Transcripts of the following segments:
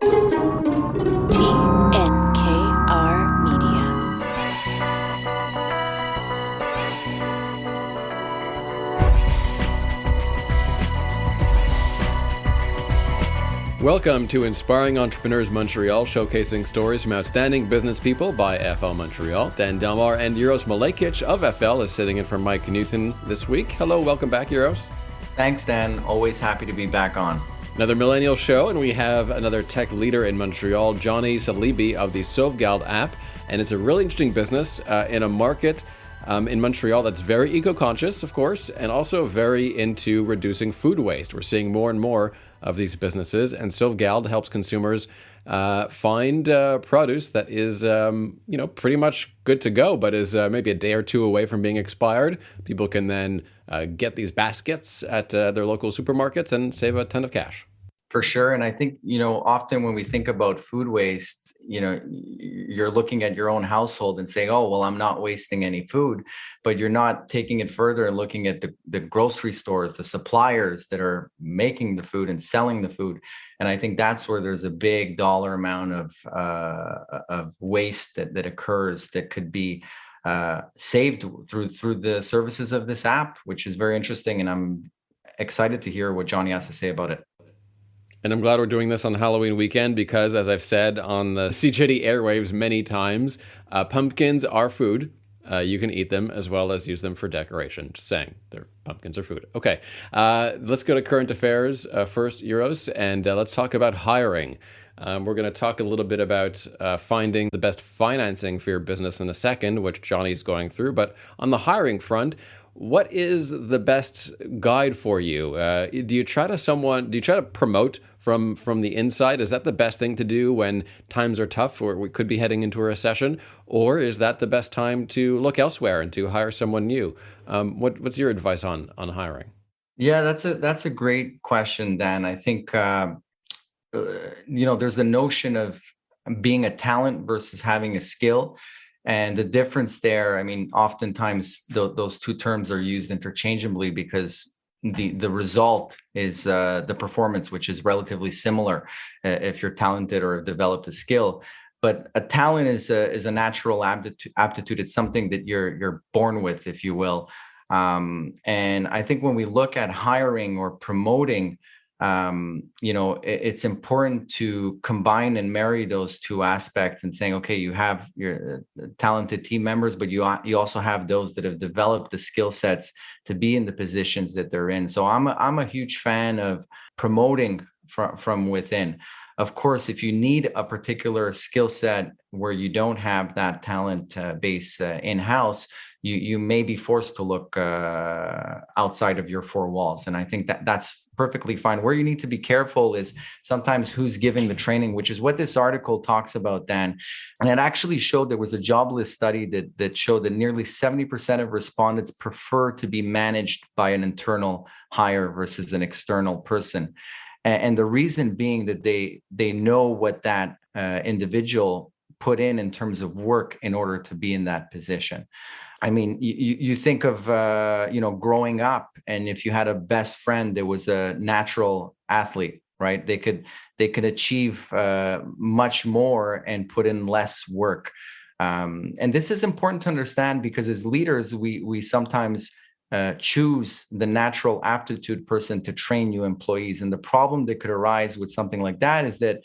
TNKR Media. Welcome to Inspiring Entrepreneurs Montreal, showcasing stories from outstanding business people by FL Montreal. Dan Delmar and Euros Malekic of FL is sitting in for Mike Newton this week. Hello, welcome back, Euros. Thanks, Dan. Always happy to be back on. Another millennial show, and we have another tech leader in Montreal, John Saliby of the Sauvegarde app. And it's a really interesting business in a market in Montreal that's very eco-conscious, of course, and also very into reducing food waste. We're seeing more and more of these businesses, and Sauvegarde helps consumers find produce that is, pretty much good to go, but is maybe a day or two away from being expired. People can then get these baskets at their local supermarkets and save a ton of cash. For sure. And I think, often when we think about food waste, you're looking at your own household and saying, oh, well, I'm not wasting any food, but you're not taking it further and looking at the grocery stores, the suppliers that are making the food and selling the food. And I think that's where there's a big dollar amount of waste that occurs that could be saved through the services of this app, which is very interesting. And I'm excited to hear what Johnny has to say about it. And I'm glad we're doing this on Halloween weekend because, as I've said on the CJD airwaves many times, pumpkins are food. You can eat them as well as use them for decoration. Just saying, pumpkins are food. Okay, let's go to current affairs first, Euros, and let's talk about hiring. We're going to talk a little bit about finding the best financing for your business in a second, which Johnny's going through. But on the hiring front, what is the best guide for you? Do you try to promote from the inside? Is that the best thing to do when times are tough or we could be heading into a recession? Or is that the best time to look elsewhere and to hire someone new? What's your advice on hiring? Yeah, that's a great question, Dan. I think, there's the notion of being a talent versus having a skill. And the difference there, I mean, oftentimes those two terms are used interchangeably because the result is the performance, which is relatively similar if you're talented or have developed a skill. But a talent is a natural aptitude. It's something that you're born with, if you will. And I think when we look at hiring or promoting, it's important to combine and marry those two aspects and saying, okay, you have your talented team members, but you also have those that have developed the skill sets to be in the positions that they're in. So I'm a huge fan of promoting from within. Of course, if you need a particular skill set where you don't have that talent base in-house, you may be forced to look outside of your four walls. And I think that's perfectly fine. Where you need to be careful is sometimes who's giving the training, which is what this article talks about, Dan. And it actually showed there was a jobless study that showed that nearly 70% of respondents prefer to be managed by an internal hire versus an external person. And the reason being that they know what that individual put in terms of work in order to be in that position. I mean, you think of, growing up, and if you had a best friend that was a natural athlete, right? They could achieve much more and put in less work. And this is important to understand because as leaders, we sometimes choose the natural aptitude person to train new employees. And the problem that could arise with something like that is that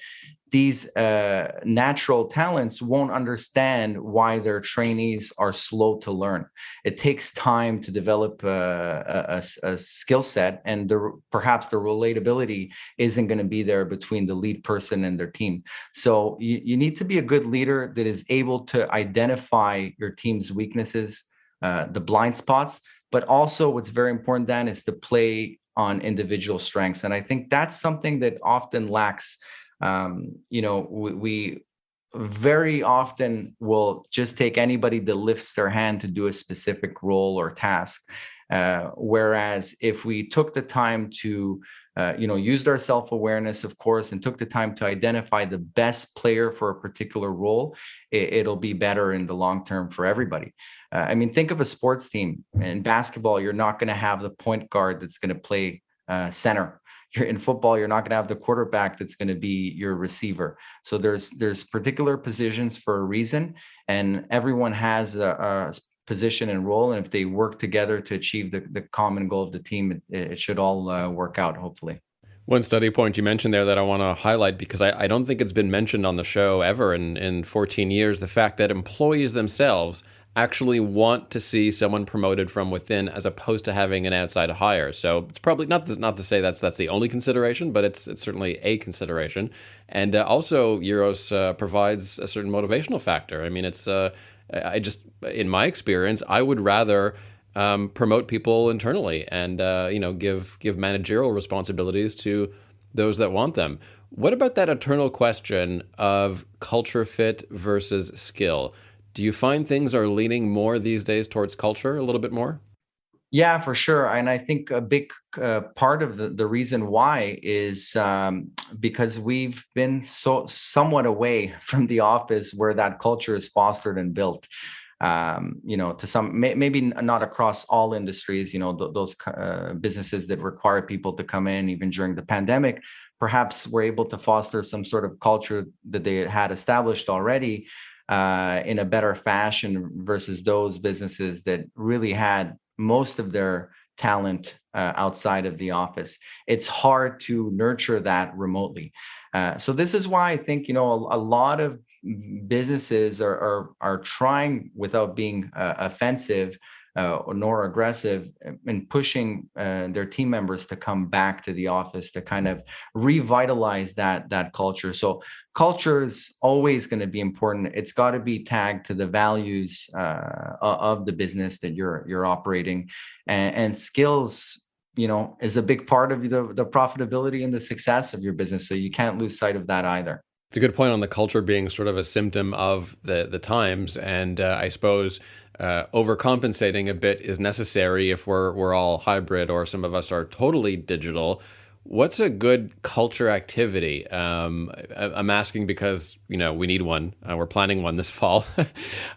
these natural talents won't understand why their trainees are slow to learn. It takes time to develop a skill set, and perhaps the relatability isn't going to be there between the lead person and their team. So you need to be a good leader that is able to identify your team's weaknesses, the blind spots, but also what's very important, Dan, is to play on individual strengths. And I think that's something that often lacks. We very often will just take anybody that lifts their hand to do a specific role or task. Whereas if we took the time to, used our self-awareness, of course, and took the time to identify the best player for a particular role, it'll be better in the long term for everybody. Think of a sports team. In basketball, you're not going to have the point guard that's going to play center. you're in football, you're not going to have the quarterback that's going to be your receiver. So there's particular positions for a reason, and everyone has a position and role. And if they work together to achieve the common goal of the team, it should all work out, hopefully. One study point you mentioned there that I want to highlight, because I don't think it's been mentioned on the show ever in 14 years, the fact that employees themselves actually want to see someone promoted from within as opposed to having an outside hire. So it's probably not to say that's the only consideration, but it's certainly a consideration. And also Euros provides a certain motivational factor. I mean, in my experience, I would rather promote people internally and give managerial responsibilities to those that want them. What about that eternal question of culture fit versus skill? Do you find things are leaning more these days towards culture a little bit more? Yeah, for sure. And I think a big part of the reason why is because we've been somewhat away from the office where that culture is fostered and built. To some, maybe not across all industries, those businesses that require people to come in even during the pandemic, perhaps were able to foster some sort of culture that they had established already in a better fashion versus those businesses that really had most of their talent outside of the office. It's hard to nurture that remotely. So this is why I think, a lot of businesses are trying, without being offensive nor aggressive, in pushing their team members to come back to the office to kind of revitalize that culture. So culture is always going to be important. It's got to be tagged to the values of the business that you're operating, and skills is a big part of the profitability and the success of your business. So you can't lose sight of that either. It's a good point on the culture being sort of a symptom of the times, and I suppose overcompensating a bit is necessary if we're all hybrid, or some of us are totally digital. What's a good culture activity? I'm asking because we need one. We're planning one this fall.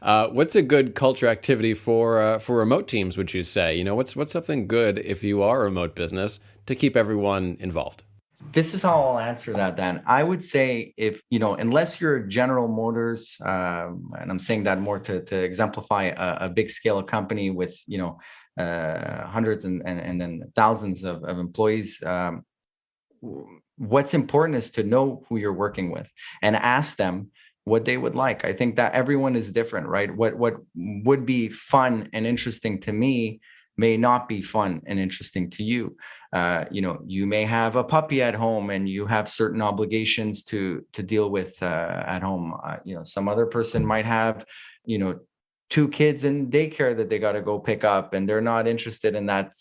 What's a good culture activity for remote teams? Would you say? What's something good if you are a remote business to keep everyone involved? This is how I'll answer that, Dan. I would say, if, unless you're General Motors, and I'm saying that more to exemplify a big scale company with, hundreds and then thousands of employees, what's important is to know who you're working with and ask them what they would like. I think that everyone is different, right? What would be fun and interesting to me may not be fun and interesting to you. You may have a puppy at home and you have certain obligations to deal with at home. Some other person might have, two kids in daycare that they got to go pick up, and they're not interested in that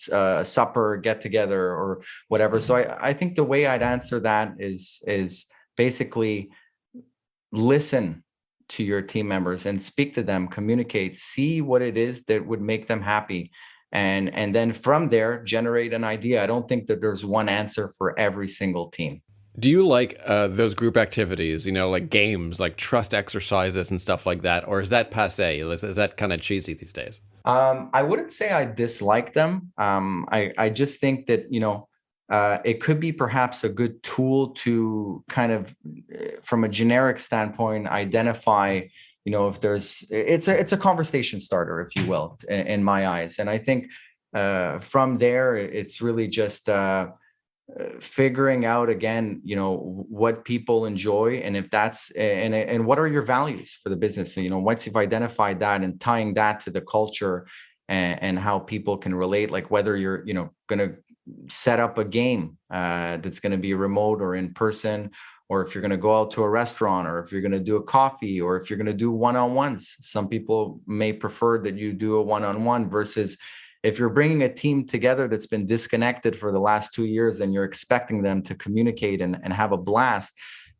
supper get together or whatever. So I think the way I'd answer that is basically listen to your team members and speak to them, communicate, see what it is that would make them happy. And then from there, generate an idea. I don't think that there's one answer for every single team. Do you like those group activities, like games, like trust exercises and stuff like that? Or is that passé? Is that kind of cheesy these days? I wouldn't say I dislike them. I just think that, it could be perhaps a good tool to kind of, from a generic standpoint, identify if it's a conversation starter, if you will, in my eyes. And I think from there, it's really just figuring out again, what people enjoy, and if that's and what are your values for the business. So, once you've identified that and tying that to the culture and how people can relate, like whether you're going to set up a game that's going to be remote or in person, or if you're going to go out to a restaurant, or if you're going to do a coffee, or if you're going to do one-on-ones. Some people may prefer that you do a one-on-one versus if you're bringing a team together that's been disconnected for the last 2 years and you're expecting them to communicate and have a blast,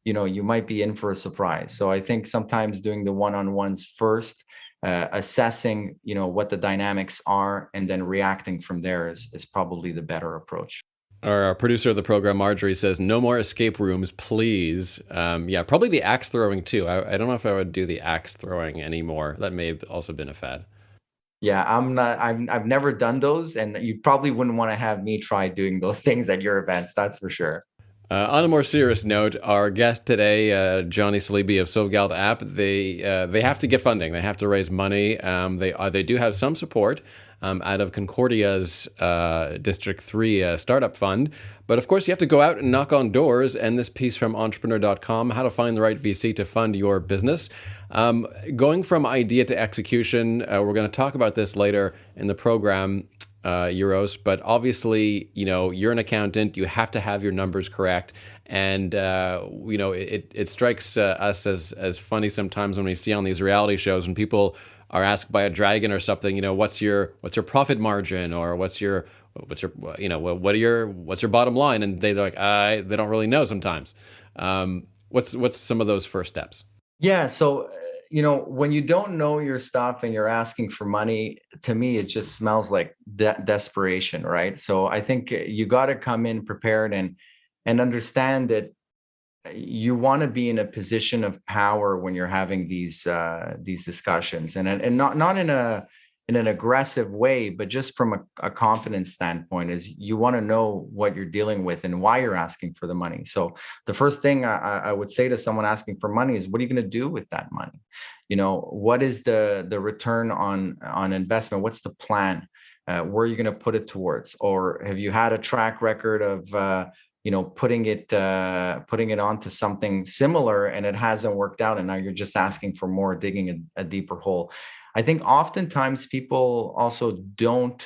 you might be in for a surprise. So I think sometimes doing the one-on-ones first, assessing, what the dynamics are, and then reacting from there is probably the better approach. Our producer of the program, Marjorie, says, no more escape rooms, please. Yeah, probably the axe throwing too. I don't know if I would do the axe throwing anymore. That may have also been a fad. Yeah, I'm not. I've never done those, and you probably wouldn't want to have me try doing those things at your events. That's for sure. On a more serious note, our guest today, Johnny Saliby of Sauvegarde app, they have to get funding. They have to raise money. They do have some support out of Concordia's District 3 startup fund. But of course, you have to go out and knock on doors. And this piece from entrepreneur.com, how to find the right VC to fund your business. Going from idea to execution, we're going to talk about this later in the program. Euros, but obviously, you're an accountant. You have to have your numbers correct, and it strikes us as funny sometimes when we see on these reality shows when people are asked by a dragon or something. What's your profit margin, or what's your bottom line, and they're like, they don't really know sometimes. What's some of those first steps? Yeah. So, when you don't know your stuff and you're asking for money, to me, it just smells like desperation, right? So I think you got to come in prepared and understand that you want to be in a position of power when you're having these discussions, and not in an aggressive way, but just from a confidence standpoint, is you want to know what you're dealing with and why you're asking for the money. So the first thing I would say to someone asking for money is, what are you going to do with that money? What is the return on investment? What's the plan? Where are you going to put it towards? Or have you had a track record of putting it onto something similar and it hasn't worked out, and now you're just asking for more, digging a deeper hole? I think oftentimes people also don't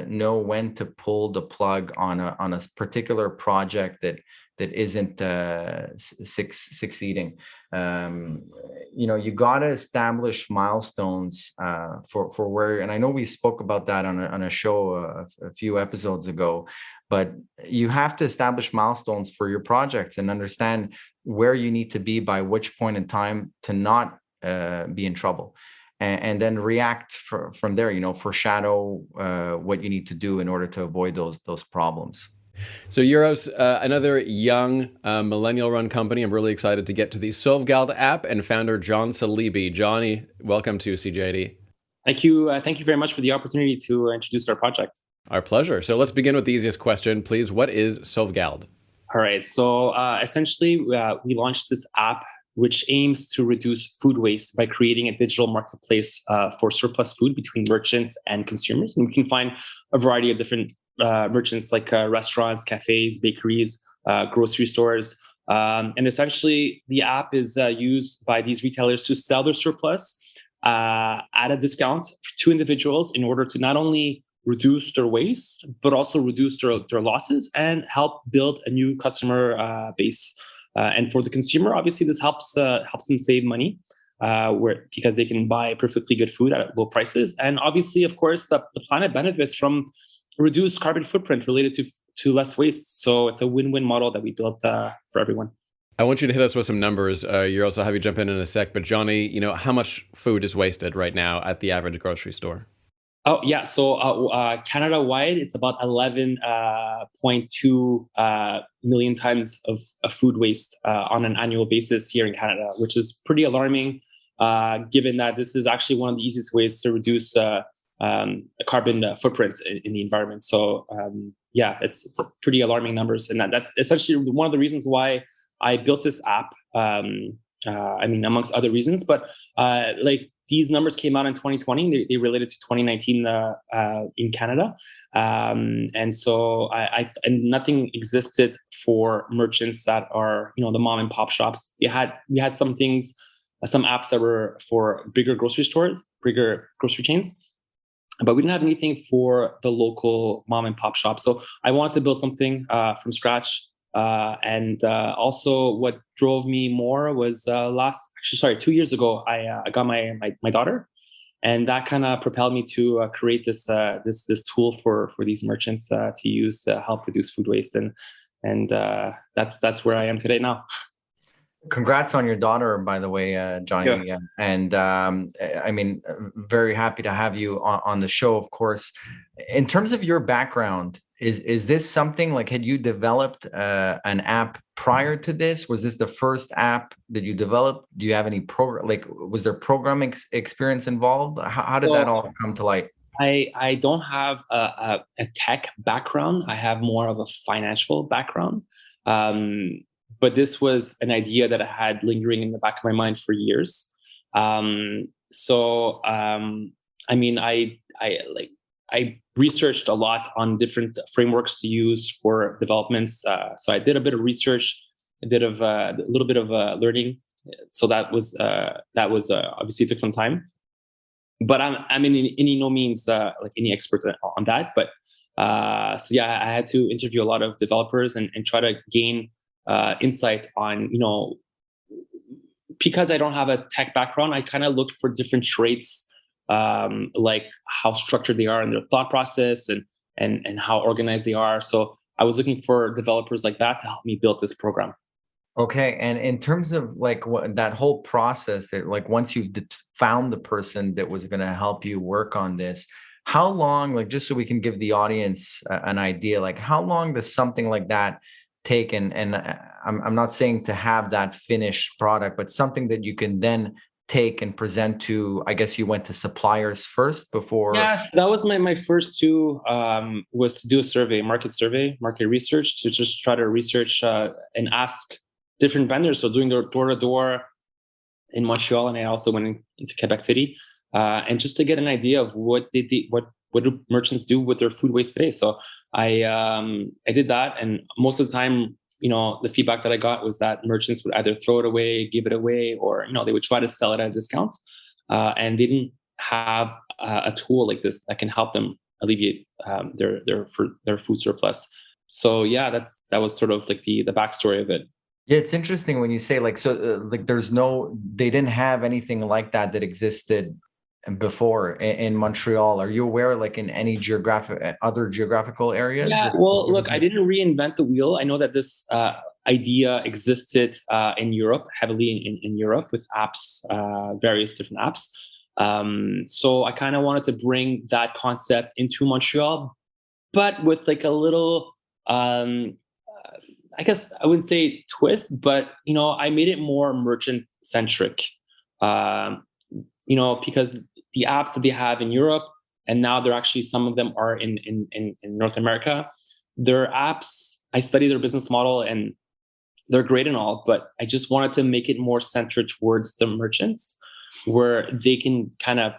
know when to pull the plug on a particular project that isn't succeeding. You got to establish milestones for where, and I know we spoke about that on a show a few episodes ago, but you have to establish milestones for your projects and understand where you need to be by which point in time to not be in trouble. And then react from there, foreshadow what you need to do in order to avoid those problems. So Euros, another young millennial-run company. I'm really excited to get to the Sauvegarde app and founder John Saliby. Johnny, welcome to CJD. Thank you. Thank you very much for the opportunity to introduce our project. Our pleasure. So let's begin with the easiest question, please. What is Sauvegarde? All right. So essentially, we launched this app which aims to reduce food waste by creating a digital marketplace for surplus food between merchants and consumers. And we can find a variety of different merchants like restaurants, cafes, bakeries, grocery stores. And essentially, the app is used by these retailers to sell their surplus at a discount to individuals in order to not only reduce their waste, but also reduce their losses and help build a new customer base. And for the consumer, obviously, this helps them save money because they can buy perfectly good food at low prices. And obviously, of course, the planet benefits from reduced carbon footprint related to less waste. So it's a win-win model that we built for everyone. I want you to hit us with some numbers. You're also have you jump in a sec. But Johnny, how much food is wasted right now at the average grocery store? Oh, yeah. So Canada-wide, it's about 11.2 million tons of food waste on an annual basis here in Canada, which is pretty alarming, given that this is actually one of the easiest ways to reduce carbon footprint in the environment. So, it's a pretty alarming numbers. And that's essentially one of the reasons why I built this app. Amongst other reasons, but these numbers came out in 2020. They related to 2019 in Canada, and so and nothing existed for merchants that are the mom and pop shops. We had some things, some apps that were for bigger grocery stores, bigger grocery chains, but we didn't have anything for the local mom and pop shop. So I wanted to build something from scratch. Also what drove me more was 2 years ago, I got my daughter, and that kind of propelled me to create this tool for these merchants to use to help reduce food waste. And that's where I am today now. Congrats on your daughter, by the way, Johnny. Yeah. And very happy to have you on the show, of course. In terms of your background, is this something had you developed an app prior to this? Was this the first app that you developed? Do you have any was there programming experience involved? How did that all come to light? I don't have a tech background. I have more of a financial background. But this was an idea that I had lingering in the back of my mind for years. I mean, I researched a lot on different frameworks to use for developments. So I did a bit of research, a little bit of learning. So that was obviously took some time. But I'm in no means like any expert on that. But so yeah, I had to interview a lot of developers and try to gain insight on, because I don't have a tech background, I kind of looked for different traits, like how structured they are in their thought process and how organized they are. So I was looking for developers like that to help me build this program. Okay, and in terms of like that whole process, that like once you found the person that was going to help you work on this, how long, like just so we can give the audience an idea, like how long does something like that take? And I'm not saying to have that finished product, but something that you can then take and present to, I guess you went to suppliers first before. Yes, that was my first two, was to do a survey, market research, to just try to research and ask different vendors. So doing the door to door in Montreal, and I also went into Quebec City, and just to get an idea of what do merchants do with their food waste today. So I did that, and most of the time, the feedback that I got was that merchants would either throw it away, give it away, or they would try to sell it at a discount, and they didn't have a tool like this that can help them alleviate their food surplus. So yeah, that was sort of like the backstory of it. Yeah, it's interesting when you say like, so like they didn't have anything like that existed before in Montreal. Are you aware, like in any other geographical areas? Yeah, well, look, I didn't reinvent the wheel. I know that this idea existed in Europe, heavily in Europe, with apps, various different apps. So I kind of wanted to bring that concept into Montreal, but with like a little, I guess I wouldn't say twist, but I made it more merchant centric. Because the apps that they have in Europe, and now they're actually, some of them are in North America. Their apps, I studied their business model, and they're great and all, but I just wanted to make it more centered towards the merchants, where they can kind of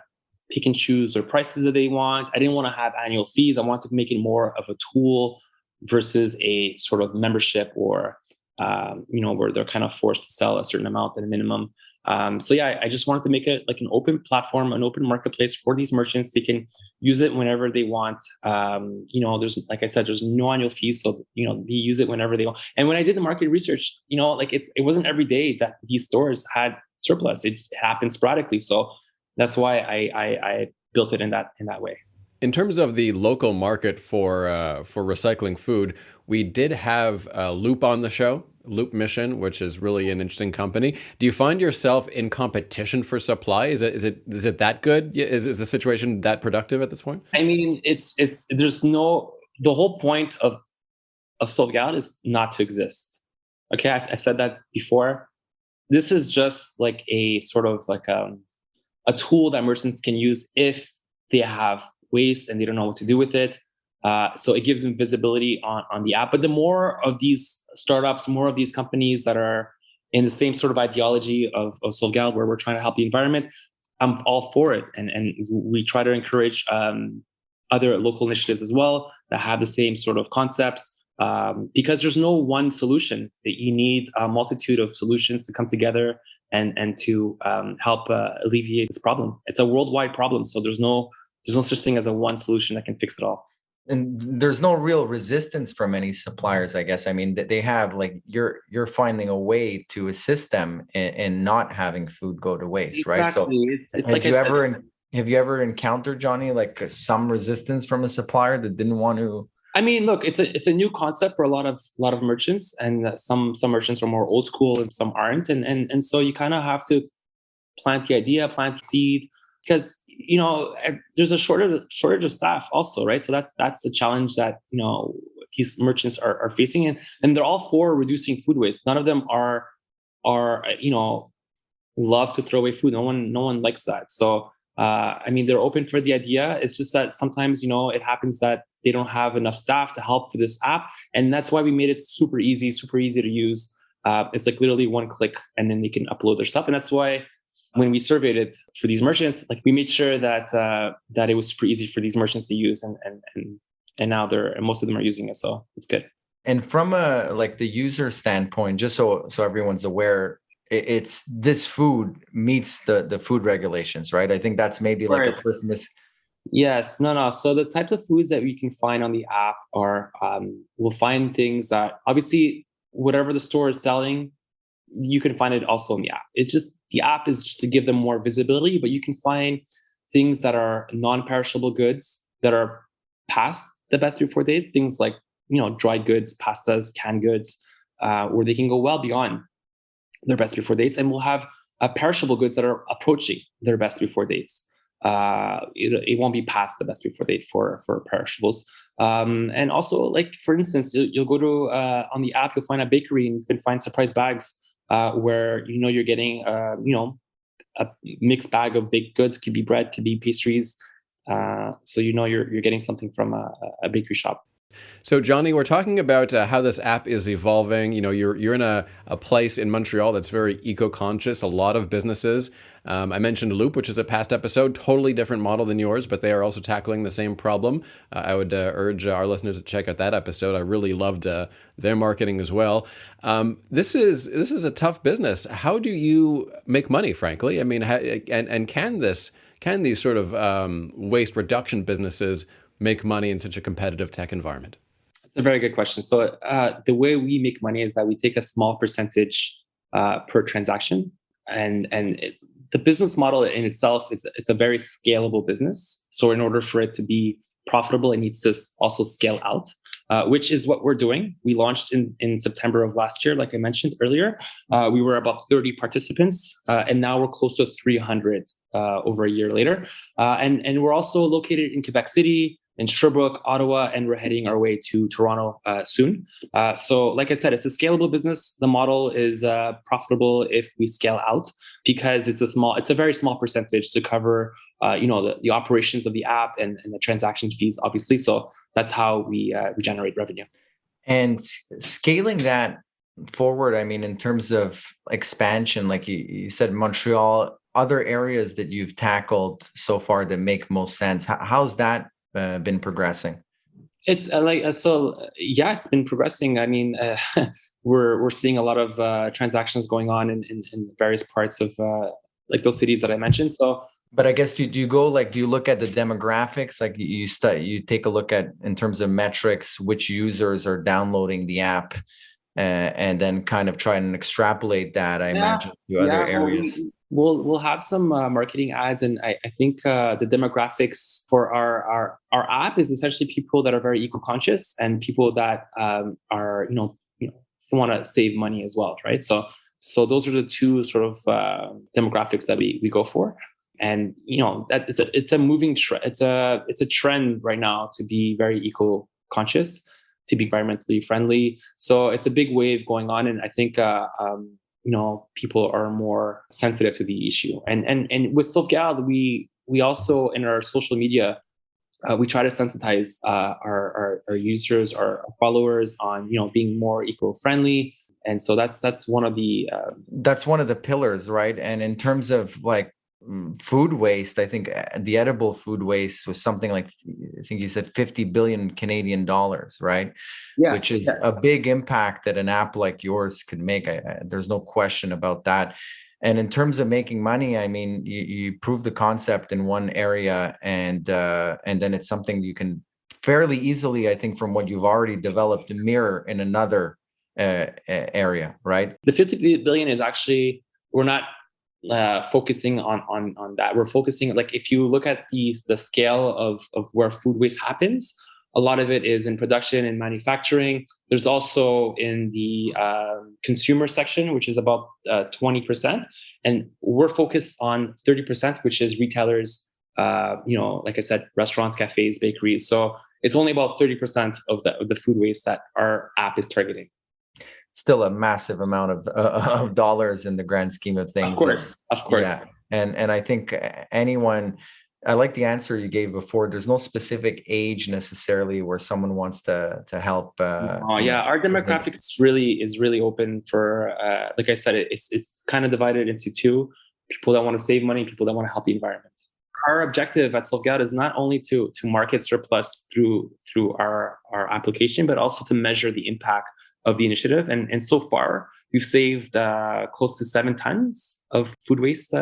pick and choose their prices that they want. I didn't want to have annual fees. I wanted to make it more of a tool versus a sort of membership, or where they're kind of forced to sell a certain amount at a minimum. So yeah, I just wanted to make it like an open platform, an open marketplace for these merchants. They can use it whenever they want. There's, like I said, there's no annual fees, so they use it whenever they want. And when I did the market research, it wasn't every day that these stores had surplus. It happened sporadically. So that's why I built it in that way. In terms of the local market for recycling food, we did have Loop on the show, Loop Mission, which is really an interesting company. Do you find yourself in competition for supply? Is it that good? Is the situation that productive at this point? I mean, the whole point of Sauvegarde is not to exist. Okay, I said that before. This is just like a sort of like a tool that merchants can use if they have waste and they don't know what to do with it. So it gives them visibility on the app. But the more of these startups, more of these companies that are in the same sort of ideology of Sauvegarde, where we're trying to help the environment, I'm all for it. And we try to encourage other local initiatives as well that have the same sort of concepts, because there's no one solution. That you need a multitude of solutions to come together and to help alleviate this problem. It's a worldwide problem, so there's no such thing as a one solution that can fix it all. And there's no real resistance from any suppliers, I guess. I mean, they have, like, you're finding a way to assist them in not having food go to waste, exactly. Right? So it's like have you ever encountered, Johnny, like some resistance from a supplier that didn't want to? I mean, look, it's a new concept for a lot of merchants, and some merchants are more old school and some aren't, and so you kind of have to plant the idea, plant the seed, because there's a shortage of staff also, right? So that's the challenge that these merchants are facing, and they're all for reducing food waste. None of them are love to throw away food. No one likes that. So I mean, they're open for the idea. It's just that sometimes, it happens that they don't have enough staff to help with this app. And that's why we made it super easy to use. It's like literally one click and then they can upload their stuff. And that's why when we surveyed it for these merchants, like we made sure that that it was super easy for these merchants to use. And now most of them are using it. So it's good. And from the user standpoint, just so everyone's aware, it's this food meets the food regulations, right? I think that's maybe like a person. Yes, no. So the types of foods that we can find on the app are, we'll find things that obviously whatever the store is selling, you can find it also in the app. It's just, the app is just to give them more visibility, but you can find things that are non-perishable goods that are past the best before date, things like, dried goods, pastas, canned goods, where they can go well beyond their best before dates. And we'll have perishable goods that are approaching their best before dates. It won't be past the best before date for perishables. And also, like, for instance, you'll go to on the app, you'll find a bakery and you can find surprise bags where you're getting a mixed bag of baked goods. Could be bread, could be pastries. So you're getting something from a bakery shop. So, Johnny, we're talking about how this app is evolving. You're in a place in Montreal that's very eco-conscious. A lot of businesses. I mentioned Loop, which is a past episode, totally different model than yours, but they are also tackling the same problem. I would urge our listeners to check out that episode. I really loved their marketing as well. This is a tough business. How do you make money, frankly? I mean, and can these sort of waste reduction businesses make money in such a competitive tech environment? It's a very good question. So the way we make money is that we take a small percentage per transaction, and the business model in itself, it's a very scalable business. So in order for it to be profitable, it needs to also scale out, which is what we're doing. We launched in September of last year, like I mentioned earlier. We were about 30 participants, and now we're close to 300 over a year later. And we're also located in Quebec City, in Sherbrooke, Ottawa, and we're heading our way to Toronto soon. So like I said, it's a scalable business. The model is profitable if we scale out, because it's a very small percentage to cover the operations of the app and the transaction fees, obviously. So that's how we generate revenue. And scaling that forward, I mean, in terms of expansion, like you said, Montreal, other areas that you've tackled so far that make most sense. How's that been progressing? It's it's been progressing. I mean, we're seeing a lot of transactions going on in various parts of those cities that I mentioned. So, but I guess do you look at the demographics? Like you take a look at, in terms of metrics, which users are downloading the app, and then kind of try and extrapolate that, I imagine, to other areas. We'll have some marketing ads, and I think the demographics for our app is essentially people that are very eco-conscious and people that are want to save money as well, right? So those are the two sort of demographics that we go for, and that it's a moving it's a trend right now to be very eco-conscious, to be environmentally friendly. So it's a big wave going on, and I think people are more sensitive to the issue. And with Sauvegarde, we also, in our social media, we try to sensitize our users, our followers on being more eco-friendly. And so that's one of the pillars, right? And in terms of food waste, I think the edible food waste was something like, I think you said 50 billion Canadian dollars, right? Yeah, which is a big impact that an app like yours could make. There's no question about that. And in terms of making money, I mean, you prove the concept in one area, and then it's something you can fairly easily, I think, from what you've already developed, mirror in another area, right? The 50 billion is actually, we're not focusing on that. We're focusing, if you look at the scale of where food waste happens, a lot of it is in production and manufacturing. There's also in the consumer section, which is about 20%, and we're focused on 30%, which is retailers. Like I said, restaurants, cafes, bakeries. So it's only about 30% of the food waste that our app is targeting. still a massive amount of dollars in the grand scheme of things. Of course. Yeah. And I think anyone, I like the answer you gave before. There's no specific age necessarily where someone wants to help. Our demographic is really open for, like I said, it's kind of divided into two: people that want to save money, people that want to help the environment. Our objective at Sauvegarde is not only to market surplus through our application, but also to measure the impact of the initiative. And so far, we've saved close to 7 tons of food waste.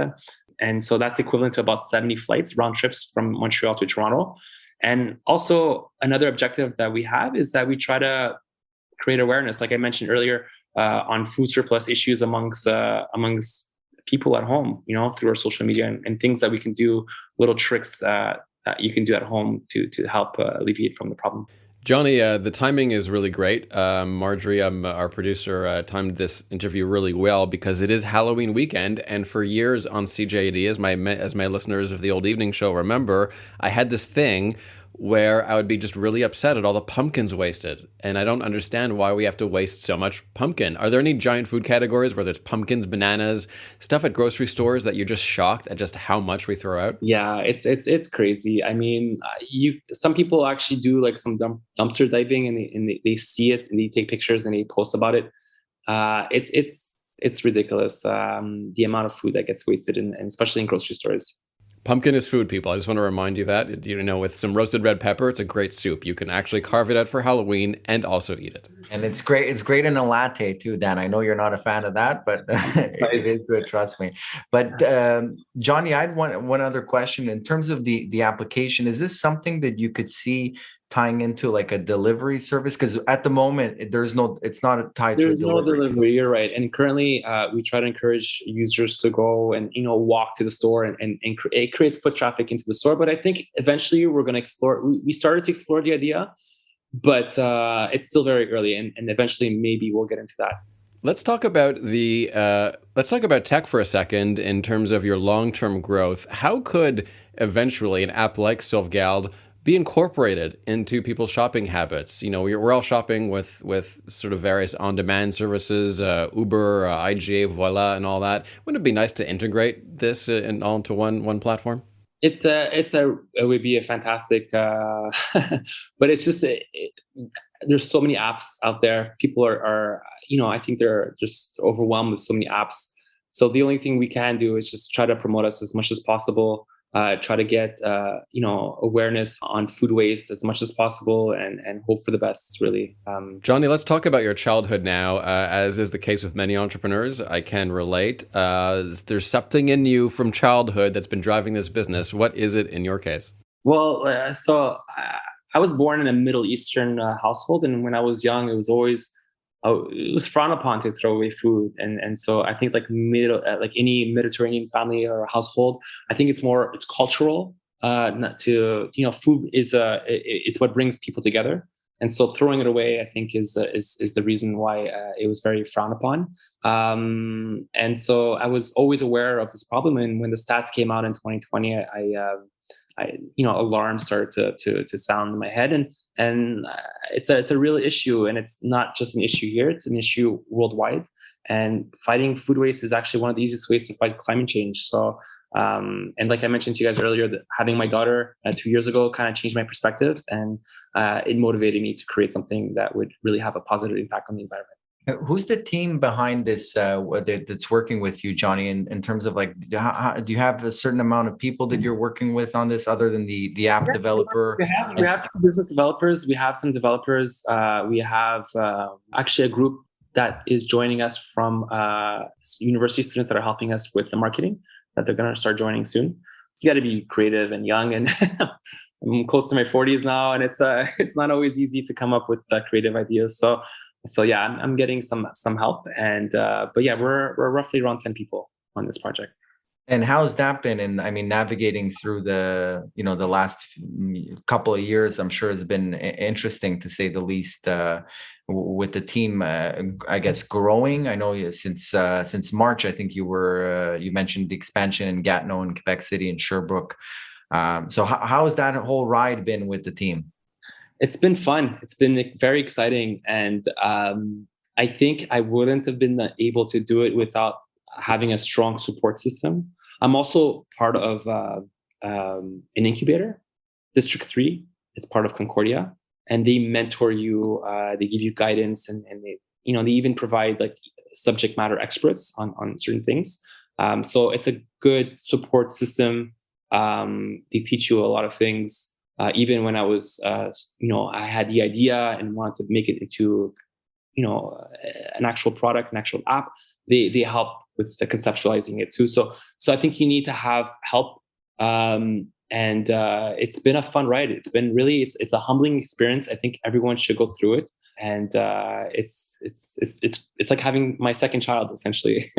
And so that's equivalent to about 70 flights, round trips from Montreal to Toronto. And also another objective that we have is that we try to create awareness, like I mentioned earlier, on food surplus issues amongst people at home, through our social media and things that we can do, little tricks that you can do at home to help alleviate from the problem. Johnny, the timing is really great. Marjorie, our producer, timed this interview really well because it is Halloween weekend. And for years on CJAD, as my listeners of the old evening show remember, I had this thing where I would be just really upset at all the pumpkins wasted. And I don't understand why we have to waste so much pumpkin. Are there any giant food categories where there's pumpkins, bananas, stuff at grocery stores that you're just shocked at just how much we throw out? Yeah, it's crazy. I mean, some people actually do like some dumpster diving and they see it and they take pictures and they post about it. It's ridiculous, the amount of food that gets wasted, and especially in grocery stores. Pumpkin is food, people. I just want to remind you that, with some roasted red pepper, it's a great soup. You can actually carve it out for Halloween and also eat it. And it's great. It's great in a latte too, Dan. I know you're not a fan of that, but it is good. Trust me. But Johnny, I had one other question in terms of the application. Is this something that you could see tying into like a delivery service? Because at the moment, it's not tied to a delivery. There's no delivery. You're right. And currently, we try to encourage users to go and walk to the store, and it creates foot traffic into the store. But I think eventually we're going to explore. We started to explore the idea, but it's still very early, and eventually maybe we'll get into that. Let's talk about tech for a second in terms of your long-term growth. How could eventually an app like Sauvegarde be incorporated into people's shopping habits? We're all shopping with sort of various on-demand services, Uber, IGA, Voila, and all that. Wouldn't it be nice to integrate this all into one platform? It would be a fantastic, but it's just there's so many apps out there. People are I think they're just overwhelmed with so many apps. So the only thing we can do is just try to promote us as much as possible. Try to get awareness on food waste as much as possible, and hope for the best, really. Johnny, let's talk about your childhood now. As is the case with many entrepreneurs, I can relate. There's something in you from childhood that's been driving this business. What is it in your case? Well, I was born in a Middle Eastern household, and when I was young, it was frowned upon to throw away food, and so I think like any Mediterranean family or household, I think it's cultural. Not to food is it's what brings people together, and so throwing it away, I think, is the reason why it was very frowned upon. And so I was always aware of this problem, and when the stats came out in 2020, alarms started to sound in my head, and it's a real issue, and it's not just an issue here; it's an issue worldwide. And fighting food waste is actually one of the easiest ways to fight climate change. So, and like I mentioned to you guys earlier, that having my daughter 2 years ago kind of changed my perspective, and it motivated me to create something that would really have a positive impact on the environment. Who's the team behind this that's working with you, Johnny, in terms of like, do you have a certain amount of people that you're working with on this other than the app developer? We have some business developers. We have some developers. We have actually a group that is joining us from university students that are helping us with the marketing, that they're going to start joining soon. You got to be creative and young, and I'm close to my 40s now, and it's not always easy to come up with creative ideas. So yeah, I'm getting some help, and but yeah, we're roughly around 10 people on this project. And how's that been? And I mean, navigating through the last couple of years, I'm sure has been interesting to say the least. With the team, I guess growing. I know since March, I think you mentioned the expansion in Gatineau and Quebec City and Sherbrooke. So how has that whole ride been with the team? It's been fun. It's been very exciting, and I think I wouldn't have been able to do it without having a strong support system. I'm also part of an incubator, District 3. It's part of Concordia, and they mentor you. They give you guidance, and they, they even provide like subject matter experts on certain things. So it's a good support system. They teach you a lot of things. Even when I was, I had the idea and wanted to make it into, an actual product, an actual app. They help with the conceptualizing it too. So I think you need to have help. And it's been a fun ride. It's been really, it's a humbling experience. I think everyone should go through it. And it's like having my second child essentially.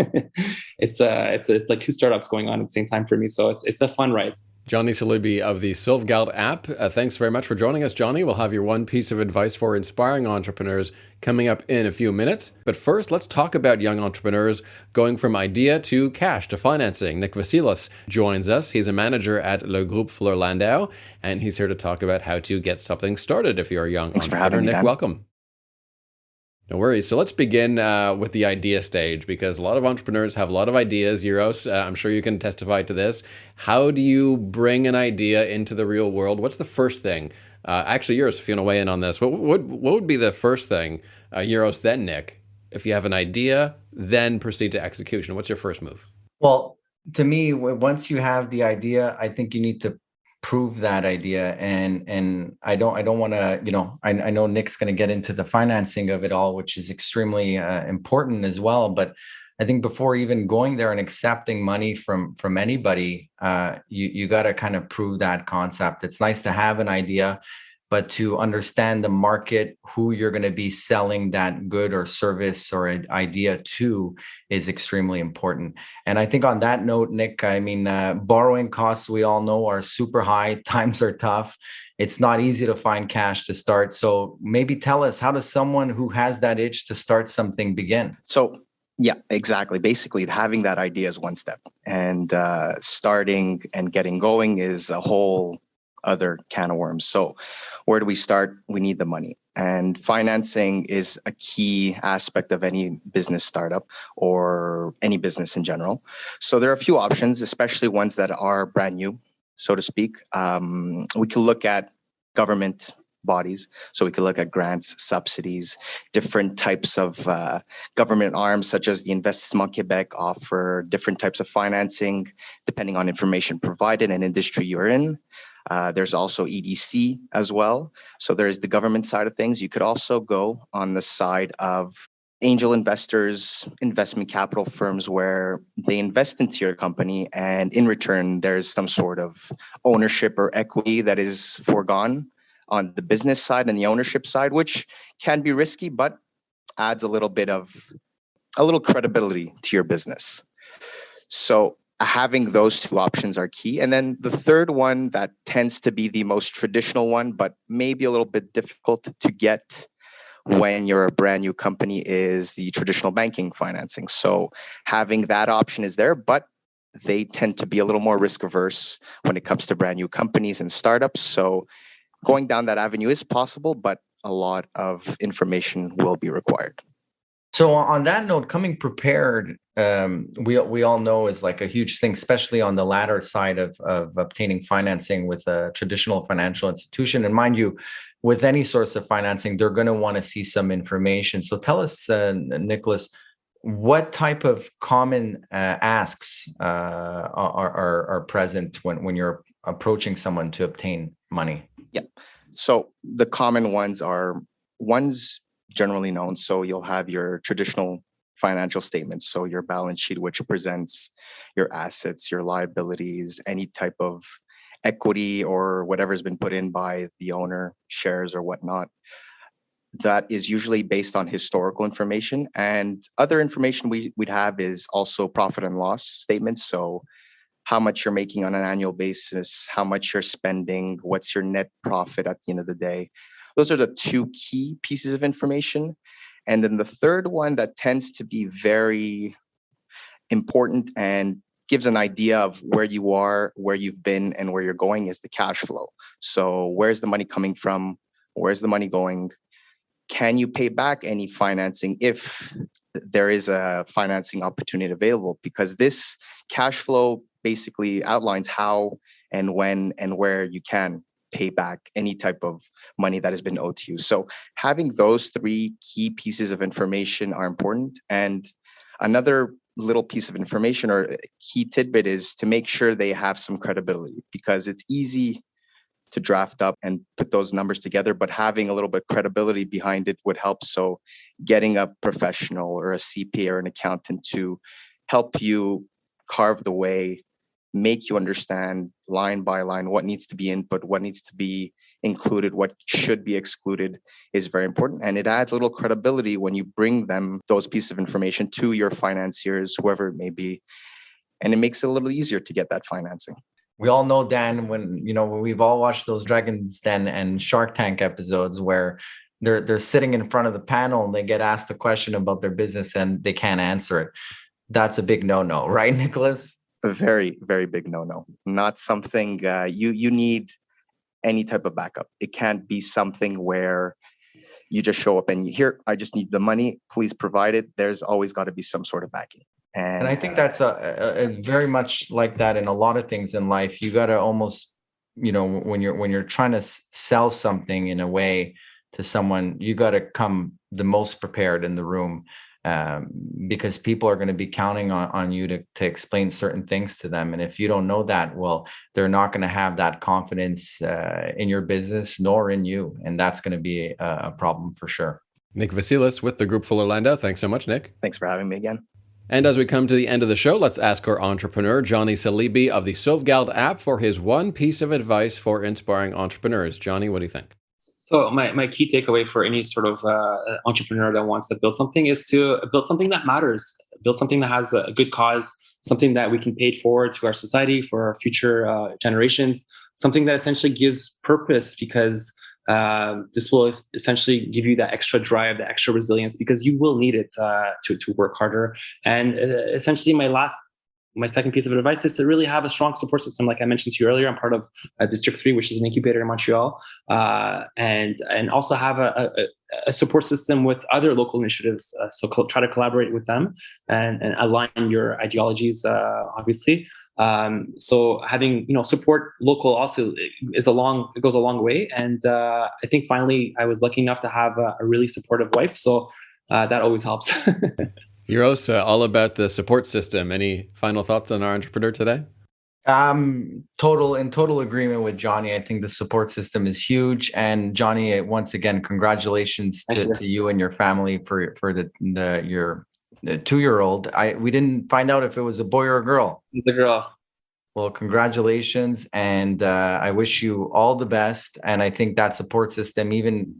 It's like two startups going on at the same time for me. So it's a fun ride. Johnny Saliby of the Sauvegarde app. Thanks very much for joining us, Johnny. We'll have your one piece of advice for inspiring entrepreneurs coming up in a few minutes. But first, let's talk about young entrepreneurs going from idea to cash to financing. Nick Vassilas joins us. He's a manager at Le Groupe Fuller Landau, and he's here to talk about how to get something started if you're a young Thanks entrepreneur. for having me, Nick, Dan. welcome. No worries. So let's begin with the idea stage, because a lot of entrepreneurs have a lot of ideas. Euros, I'm sure you can testify to this. How do you bring an idea into the real world? What's the first thing? Actually, Euros, if you want to weigh in on this, what would be the first thing? Euros, then Nick. If you have an idea, then proceed to execution. What's your first move? Well, to me, once you have the idea, I think you need to prove that idea. And I don't want to, I know Nick's going to get into the financing of it all, which is extremely important as well. But I think before even going there and accepting money from anybody, you got to kind of prove that concept. It's nice to have an idea, but to understand the market, who you're going to be selling that good or service or an idea to is extremely important. And I think on that note, Nick, I mean, borrowing costs, we all know, are super high. Times are tough. It's not easy to find cash to start. So maybe tell us, how does someone who has that itch to start something begin? So, yeah, exactly. Basically, having that idea is one step, and starting and getting going is a whole other can of worms. So where do we start? We need the money. And financing is a key aspect of any business startup or any business in general. So there are a few options, especially ones that are brand new, so to speak. We can look at government bodies. So we could look at grants, subsidies, different types of government arms, such as the Investissement Québec, offer different types of financing, depending on information provided and industry you're in. There's also EDC as well. So there's the government side of things. You could also go on the side of angel investors, investment capital firms, where they invest into your company, and in return, there's some sort of ownership or equity that is foregone on the business side and the ownership side, which can be risky, but adds a little credibility to your business. So having those two options are key. And then the third one that tends to be the most traditional one, but maybe a little bit difficult to get when you're a brand new company, is the traditional banking financing. So having that option is there, but they tend to be a little more risk averse when it comes to brand new companies and startups. So going down that avenue is possible, but a lot of information will be required. So on that note, coming prepared, we all know is like a huge thing, especially on the latter side of obtaining financing with a traditional financial institution. And mind you, with any source of financing, they're going to want to see some information. So tell us, Nicholas, what type of common asks are present when you're approaching someone to obtain money? Yeah. So the common ones are ones generally known. So you'll have your traditional financial statements. So your balance sheet, which presents your assets, your liabilities, any type of equity or whatever has been put in by the owner, shares or whatnot. That is usually based on historical information. And other information we'd have is also profit and loss statements. So how much you're making on an annual basis, how much you're spending, what's your net profit at the end of the day. Those are the two key pieces of information. And then the third one that tends to be very important and gives an idea of where you are, where you've been, and where you're going is the cash flow. So where's the money coming from? Where's the money going? can you pay back any financing if there is a financing opportunity available? Because this cash flow basically outlines how and when and where you can pay back any type of money that has been owed to you. So having those three key pieces of information are important. And another little piece of information or key tidbit is to make sure they have some credibility, because it's easy to draft up and put those numbers together, but having a little bit of credibility behind it would help. So getting a professional or a CPA or an accountant to help you carve the way, make you understand line by line what needs to be input, what needs to be included, what should be excluded is very important. And it adds a little credibility when you bring them those pieces of information to your financiers, whoever it may be. And it makes it a little easier to get that financing. We all know, Dan, when we've all watched those Dragon's Den and Shark Tank episodes where they're sitting in front of the panel and they get asked a question about their business and they can't answer it. That's a big no-no, right, Nicholas? A very, very big no-no. Not something you need any type of backup. It can't be something where you just show up and here, I just need the money, please provide it. There's always got to be some sort of backing. And I think that's a very much like that in a lot of things in life. You got to almost, when you're trying to sell something in a way to someone, you got to come the most prepared in the room, because people are going to be counting on you to explain certain things to them. And if you don't know that, well, they're not going to have that confidence in your business nor in you. And that's going to be a problem for sure. Nick Vassilas with the Groupe Fuller Landau. Thanks so much, Nick. Thanks for having me again. And as we come to the end of the show, let's ask our entrepreneur, Johnny Saliby of the Sauvegarde app, for his one piece of advice for inspiring entrepreneurs. Johnny, what do you think? So my key takeaway for any sort of entrepreneur that wants to build something is to build something that matters, build something that has a good cause, something that we can pay it forward to our society, for our future generations, something that essentially gives purpose, because this will essentially give you that extra drive, that extra resilience, because you will need it to work harder. And essentially my second piece of advice is to really have a strong support system. Like I mentioned to you earlier, I'm part of District 3, which is an incubator in Montreal, and also have a support system with other local initiatives. So try to collaborate with them and align your ideologies, obviously. So having, support local also goes a long way. And I think finally I was lucky enough to have a really supportive wife. So that always helps. Euros, all about the support system. Any final thoughts on our entrepreneur today? Total agreement with Johnny. I think the support system is huge. And Johnny, once again, congratulations to you and your family for your 2-year-old. We didn't find out if it was a boy or a girl. The girl. Well, congratulations. And I wish you all the best. And I think that support system, even,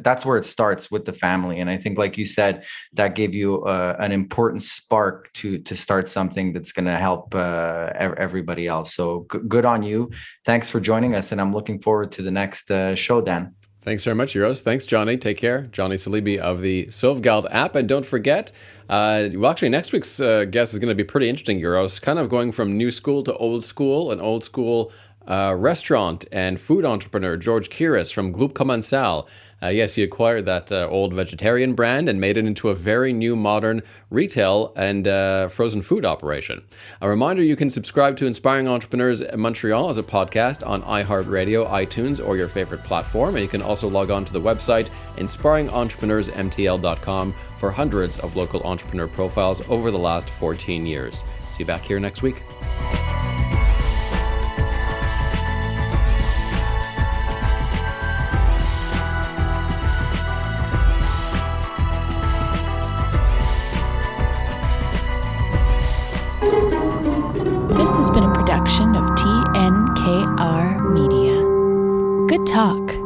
that's where it starts, with the family. And I think, like you said, that gave you an important spark to start something that's going to help everybody else. So good on you. Thanks for joining us. And I'm looking forward to the next show, Dan. Thanks very much, Euros. Thanks, Johnny. Take care. Johnny Saliby of the Sauvegarde app. And don't forget, next week's guest is going to be pretty interesting, Euros. Kind of going from new school to old school, an old school restaurant and food entrepreneur, George Kiris from Groupe Fuller. Yes, he acquired that old vegetarian brand and made it into a very new modern retail and frozen food operation. A reminder, you can subscribe to Inspiring Entrepreneurs in Montreal as a podcast on iHeartRadio, iTunes, or your favorite platform. And you can also log on to the website inspiringentrepreneursmtl.com for hundreds of local entrepreneur profiles over the last 14 years. See you back here next week. This has been a production of TNKR Media. Good talk.